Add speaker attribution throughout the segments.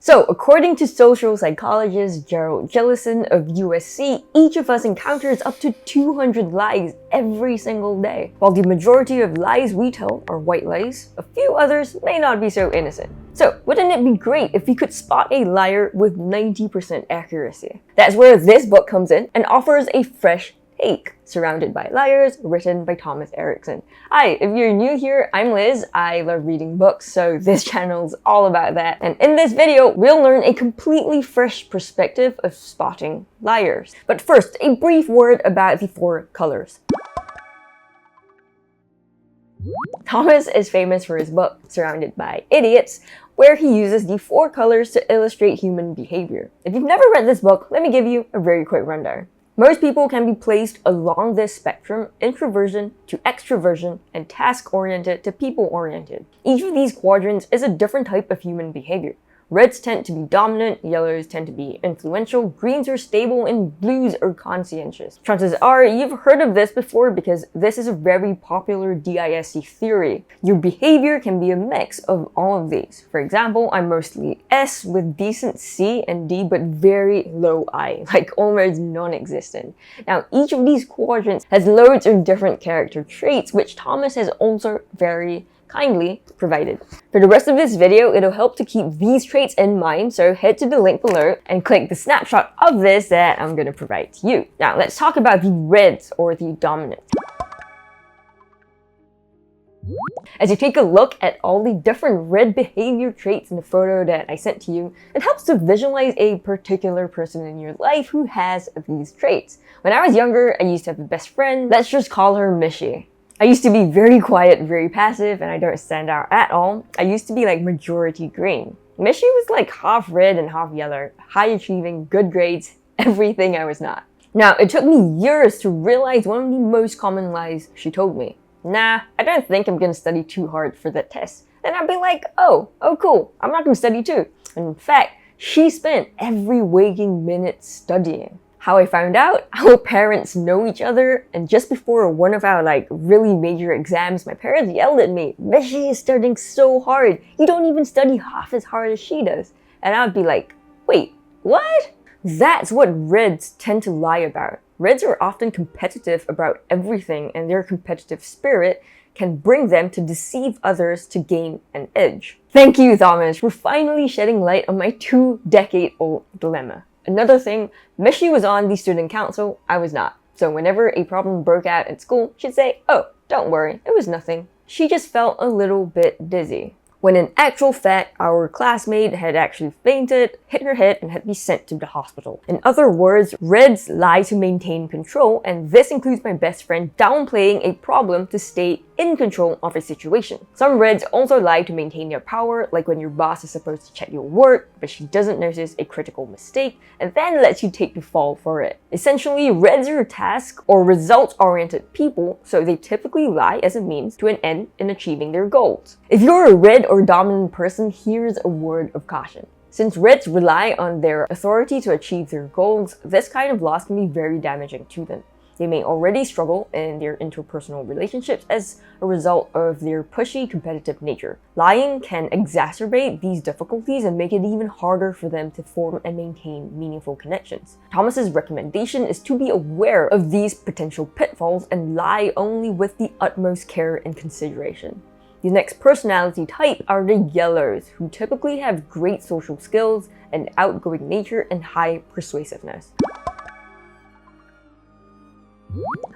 Speaker 1: So, according to social psychologist Gerald Jellison of USC, each of us encounters up to 200 lies every single day. While the majority of lies we tell are white lies, a few others may not be so innocent. So, wouldn't it be great if we could spot a liar with 90% accuracy? That's where this book comes in and offers a fresh take, Surrounded by Liars, written by Thomas Erikson. Hi, if you're new here, I'm Liz. I love reading books, so this channel's all about that. And in this video, we'll learn a completely fresh perspective of spotting liars. But first, a brief word about the 4 colors. Thomas is famous for his book, Surrounded by Idiots, where he uses the 4 colors to illustrate human behavior. If you've never read this book, let me give you a very quick rundown. Most people can be placed along this spectrum, introversion to extroversion and task-oriented to people-oriented. Each of these quadrants is a different type of human behavior. Reds tend to be dominant, yellows tend to be influential, greens are stable, and blues are conscientious. Chances are you've heard of this before because this is a very popular DISC theory. Your behavior can be a mix of all of these. For example, I'm mostly S with decent C and D but very low I, like almost non-existent. Now, each of these quadrants has loads of different character traits, which Thomas has also very kindly provided. For the rest of this video, it'll help to keep these traits in mind, so head to the link below and click the snapshot of this that I'm going to provide to you. Now, let's talk about the reds, or the dominant. As you take a look at all the different red behavior traits in the photo that I sent to you, it helps to visualize a particular person in your life who has these traits. When I was younger, I used to have a best friend. Let's just call her Mishy. I used to be very quiet, very passive, and I don't stand out at all. I used to be like majority green. Mishy was like half red and half yellow, high achieving, good grades, everything I was not. Now, it took me years to realize one of the most common lies she told me. Nah, I don't think I'm gonna study too hard for that test. Then I'd be like, oh cool, I'm not gonna study too. In fact, she spent every waking minute studying. How I found out? Our parents know each other, and just before one of our really major exams, my parents yelled at me, "Mishy is studying so hard, you don't even study half as hard as she does." And I'd be like, wait, what? That's what reds tend to lie about. Reds are often competitive about everything, and their competitive spirit can bring them to deceive others to gain an edge. Thank you, Thomas, for finally shedding light on my 2-decade-old dilemma. Another thing, Mishy was on the student council, I was not. So whenever a problem broke out at school, she'd say, "Oh, don't worry, it was nothing." She just felt a little bit dizzy. When in actual fact, our classmate had actually fainted, hit her head, and had to be sent to the hospital. In other words, reds lie to maintain control, and this includes my best friend downplaying a problem to stay in control of a situation. Some reds also lie to maintain their power, like when your boss is supposed to check your work, but she doesn't notice a critical mistake, and then lets you take the fall for it. Essentially, reds are task or results-oriented people, so they typically lie as a means to an end in achieving their goals. If you're a red or dominant person, here's a word of caution. Since reds rely on their authority to achieve their goals, this kind of loss can be very damaging to them. They may already struggle in their interpersonal relationships as a result of their pushy, competitive nature. Lying can exacerbate these difficulties and make it even harder for them to form and maintain meaningful connections. Thomas's recommendation is to be aware of these potential pitfalls and lie only with the utmost care and consideration. The next personality type are the yellows, who typically have great social skills, an outgoing nature, and high persuasiveness.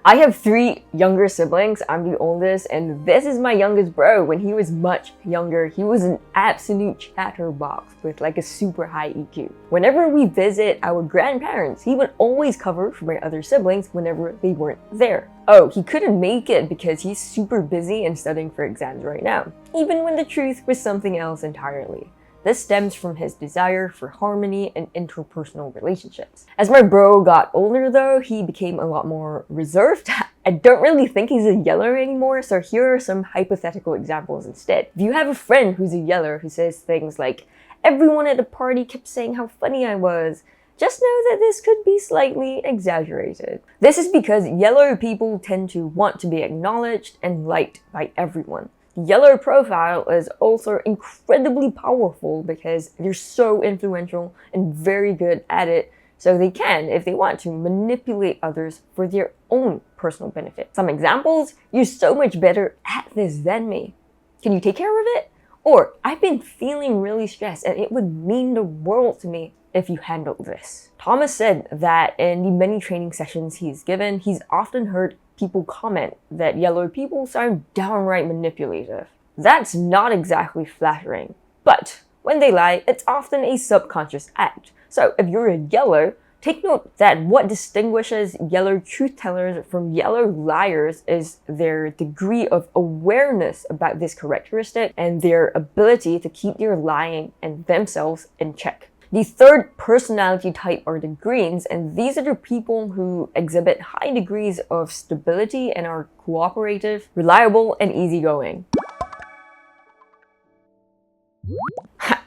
Speaker 1: I have 3 younger siblings. I'm the oldest, and this is my youngest bro. When he was much younger, he was an absolute chatterbox with like a super high EQ. Whenever we visit our grandparents, he would always cover for my other siblings whenever they weren't there. Oh, he couldn't make it because he's super busy and studying for exams right now, even when the truth was something else entirely. This stems from his desire for harmony and interpersonal relationships. As my bro got older though, he became a lot more reserved. I don't really think he's a yeller anymore, so here are some hypothetical examples instead. If you have a friend who's a yeller who says things like, "Everyone at the party kept saying how funny I was," just know that this could be slightly exaggerated. This is because yellow people tend to want to be acknowledged and liked by everyone. Yellow profile is also incredibly powerful because they're so influential and very good at it, so they can, if they want to, manipulate others for their own personal benefit. Some examples: you're so much better at this than me. Can you take care of it? Or, I've been feeling really stressed and it would mean the world to me if you handle this. Thomas said that in the many training sessions he's given, he's often heard people comment that yellow people sound downright manipulative. That's not exactly flattering, but when they lie, it's often a subconscious act. So if you're a yellow, take note that what distinguishes yellow truth tellers from yellow liars is their degree of awareness about this characteristic and their ability to keep their lying and themselves in check. The third personality type are the greens, and these are the people who exhibit high degrees of stability and are cooperative, reliable, and easygoing.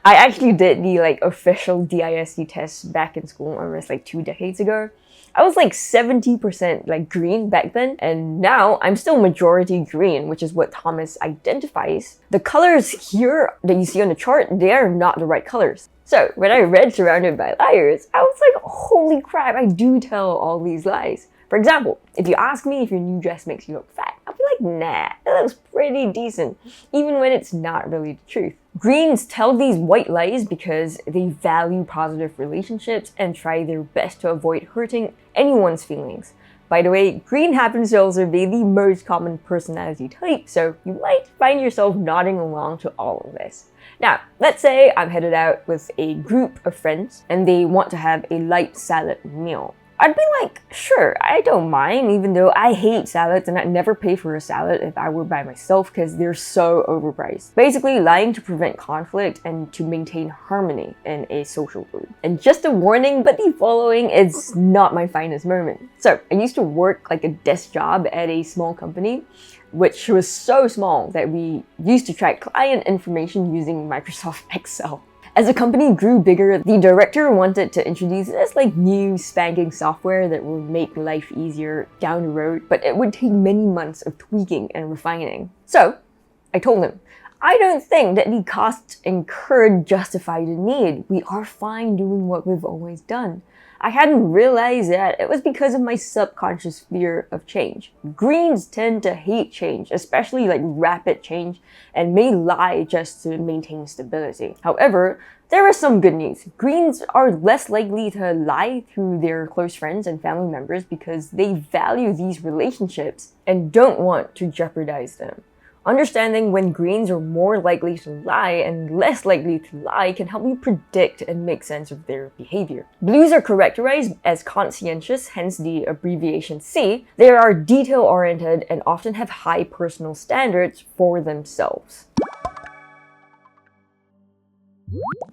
Speaker 1: I actually did the official DISC test back in school almost 2 decades ago. I was 70% green back then, and now I'm still majority green, which is what Thomas identifies. The colors here that you see on the chart, they are not the right colors. So when I read Surrounded by Liars, I was like, holy crap, I do tell all these lies. For example, if you ask me if your new dress makes you look fat, I'll be like, nah, it looks pretty decent, even when it's not really the truth. Greens tell these white lies because they value positive relationships and try their best to avoid hurting anyone's feelings. By the way, green happens to also be the most common personality type, so you might find yourself nodding along to all of this. Now, let's say I'm headed out with a group of friends and they want to have a light salad meal. I'd be like, sure, I don't mind, even though I hate salads and I'd never pay for a salad if I were by myself because they're so overpriced. Basically, lying to prevent conflict and to maintain harmony in a social group. And just a warning, but the following is not my finest moment. So, I used to work a desk job at a small company, which was so small that we used to track client information using Microsoft Excel. As the company grew bigger, the director wanted to introduce this new spanking software that would make life easier down the road, but it would take many months of tweaking and refining. So, I told him, I don't think that the costs incurred justify the need. We are fine doing what we've always done. I hadn't realized that it was because of my subconscious fear of change. Greens tend to hate change, especially rapid change, and may lie just to maintain stability. However, there is some good news. Greens are less likely to lie through their close friends and family members because they value these relationships and don't want to jeopardize them. Understanding when greens are more likely to lie and less likely to lie can help you predict and make sense of their behavior. Blues are characterized as conscientious, hence the abbreviation C. They are detail-oriented and often have high personal standards for themselves.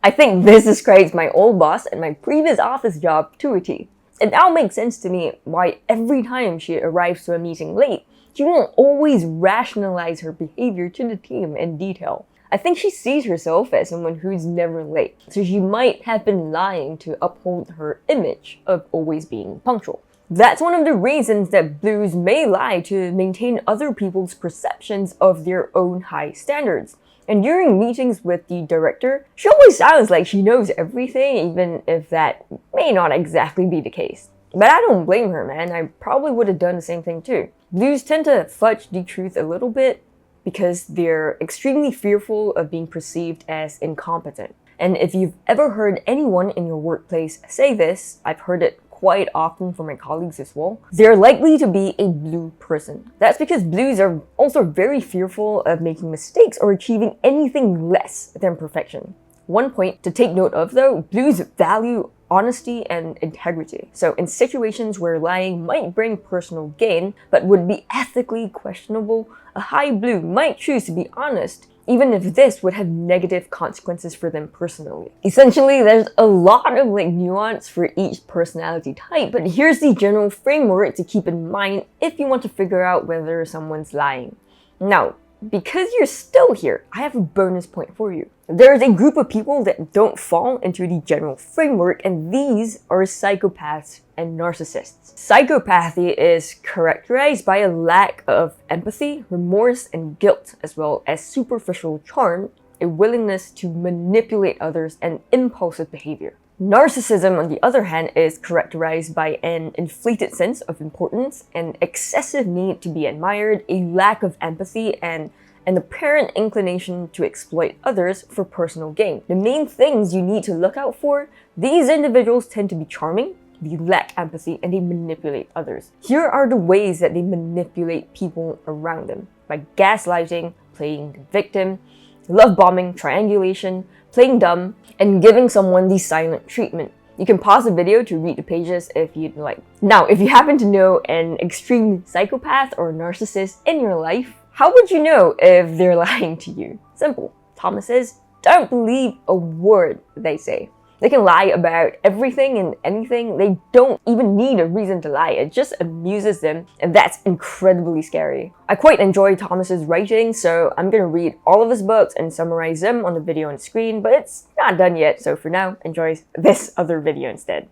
Speaker 1: I think this describes my old boss and my previous office job to a T. It now makes sense to me why every time she arrives to a meeting late, she won't always rationalize her behavior to the team in detail. I think she sees herself as someone who's never late, so she might have been lying to uphold her image of always being punctual. That's one of the reasons that blues may lie to maintain other people's perceptions of their own high standards. And during meetings with the director, she always sounds like she knows everything, even if that may not exactly be the case. But I don't blame her, man. I probably would have done the same thing too. Blues tend to fudge the truth a little bit because they're extremely fearful of being perceived as incompetent. And if you've ever heard anyone in your workplace say this, I've heard it quite often from my colleagues as well, they're likely to be a blue person. That's because blues are also very fearful of making mistakes or achieving anything less than perfection. One point to take note of though, blues value honesty and integrity. So in situations where lying might bring personal gain, but would be ethically questionable, a high blue might choose to be honest, even if this would have negative consequences for them personally. Essentially, there's a lot of nuance for each personality type, but here's the general framework to keep in mind if you want to figure out whether someone's lying. Now, because you're still here, I have a bonus point for you. There's a group of people that don't fall into the general framework, and these are psychopaths and narcissists. Psychopathy is characterized by a lack of empathy, remorse, and guilt, as well as superficial charm, a willingness to manipulate others, and impulsive behavior. Narcissism, on the other hand, is characterized by an inflated sense of importance, an excessive need to be admired, a lack of empathy, and an apparent inclination to exploit others for personal gain. The main things you need to look out for: these individuals tend to be charming, they lack empathy, and they manipulate others. Here are the ways that they manipulate people around them: by gaslighting, playing the victim, love bombing, triangulation, playing dumb, and giving someone the silent treatment. You can pause the video to read the pages if you'd like. Now, if you happen to know an extreme psychopath or narcissist in your life, how would you know if they're lying to you? Simple. Thomas says, don't believe a word they say. They can lie about everything and anything. They don't even need a reason to lie. It just amuses them, and that's incredibly scary. I quite enjoy Thomas's writing, so I'm gonna read all of his books and summarize them on the video on the screen, but it's not done yet, so for now, enjoy this other video instead.